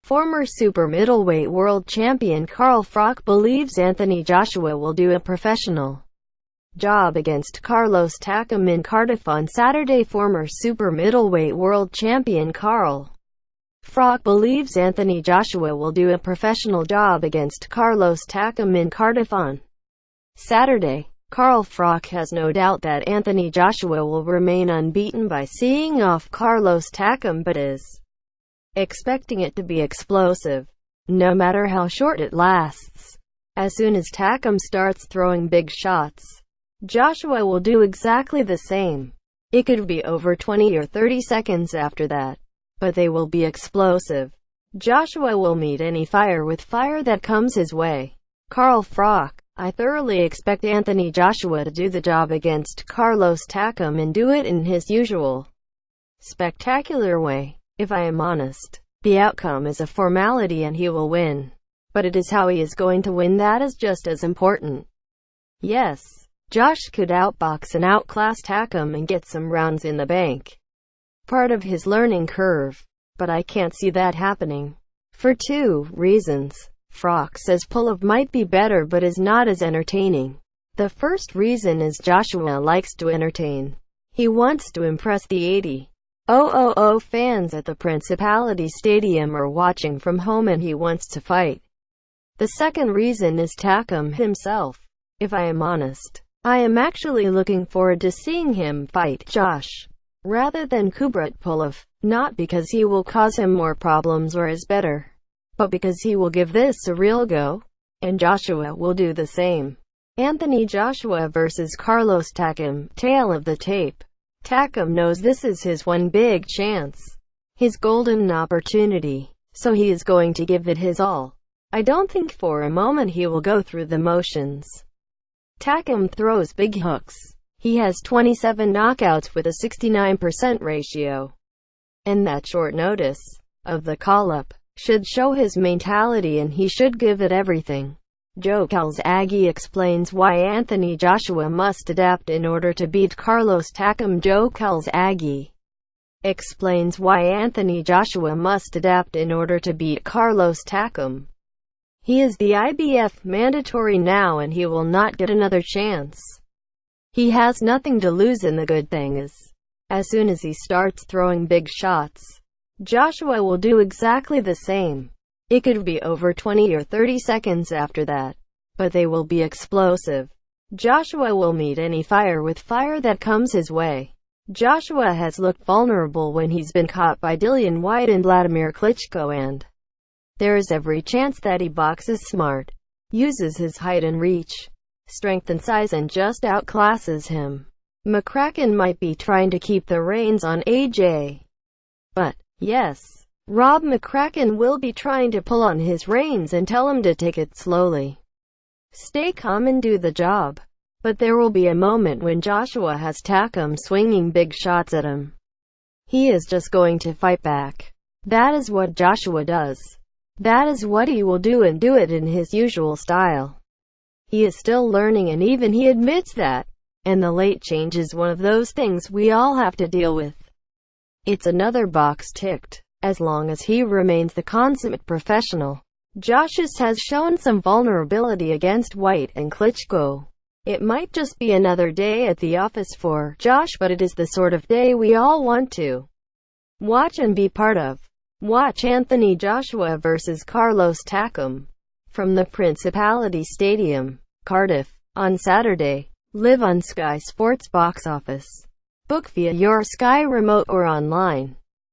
Former super middleweight world champion Carl Froch believes Anthony Joshua will do a professional job against Carlos Takam in Cardiff on Saturday. Former super middleweight world champion Carl Froch believes Anthony Joshua will do a professional job against Carlos Takam in Cardiff on Saturday. Carl Froch has no doubt that Anthony Joshua will remain unbeaten by seeing off Carlos Takam, but is expecting it to be explosive, no matter how short it lasts. As soon as Takam starts throwing big shots, Joshua will do exactly the same. It could be over 20 or 30 seconds after that, but they will be explosive. Joshua will meet any fire with fire that comes his way. Carl Froch: I thoroughly expect Anthony Joshua to do the job against Carlos Takam and do it in his usual spectacular way. If I am honest, the outcome is a formality and he will win. But it is how he is going to win that is just as important. Yes, Josh could outbox and outclass Takam and get some rounds in the bank. Part of his learning curve. But I can't see that happening. For two reasons. Froch says pull-up might be better but is not as entertaining. The first reason is Joshua likes to entertain. He wants to impress the 80,000 fans at the Principality Stadium or watching from home, and he wants to fight. The second reason is Takam himself. If I am honest, I am actually looking forward to seeing him fight Josh, rather than Kubrat Pulev, not because he will cause him more problems or is better, but because he will give this a real go, and Joshua will do the same. Anthony Joshua vs. Carlos Takam. Tale of the tape. Takam knows this is his one big chance, his golden opportunity, so he is going to give it his all. I don't think for a moment he will go through the motions. Takam throws big hooks. He has 27 knockouts with a 69% ratio. And that short notice of the call-up should show his mentality, and he should give it everything. Joe Calzaghe explains why Anthony Joshua must adapt in order to beat Carlos Takam. Joe Calzaghe explains why Anthony Joshua must adapt in order to beat Carlos Takam. He is the IBF mandatory now and he will not get another chance. He has nothing to lose, and the good thing is, as soon as he starts throwing big shots, Joshua will do exactly the same. It could be over 20 or 30 seconds after that, but they will be explosive. Joshua will meet any fire with fire that comes his way. Joshua has looked vulnerable when he's been caught by Dillian Whyte and Vladimir Klitschko, and there is every chance that he boxes smart, uses his height and reach, strength and size, and just outclasses him. McCracken might be trying to keep the reins on AJ. But, yes, Rob McCracken will be trying to pull on his reins and tell him to take it slowly. Stay calm and do the job. But there will be a moment when Joshua has Takam swinging big shots at him. He is just going to fight back. That is what Joshua does. That is what he will do, and do it in his usual style. He is still learning, and even he admits that. And the late change is one of those things we all have to deal with. It's another box ticked. As long as he remains the consummate professional. Joshua has shown some vulnerability against Whyte and Klitschko. It might just be another day at the office for Josh, but it is the sort of day we all want to watch and be part of. Watch Anthony Joshua vs. Carlos Takam from the Principality Stadium, Cardiff, on Saturday. Live on Sky Sports Box Office. Book via your Sky remote or online.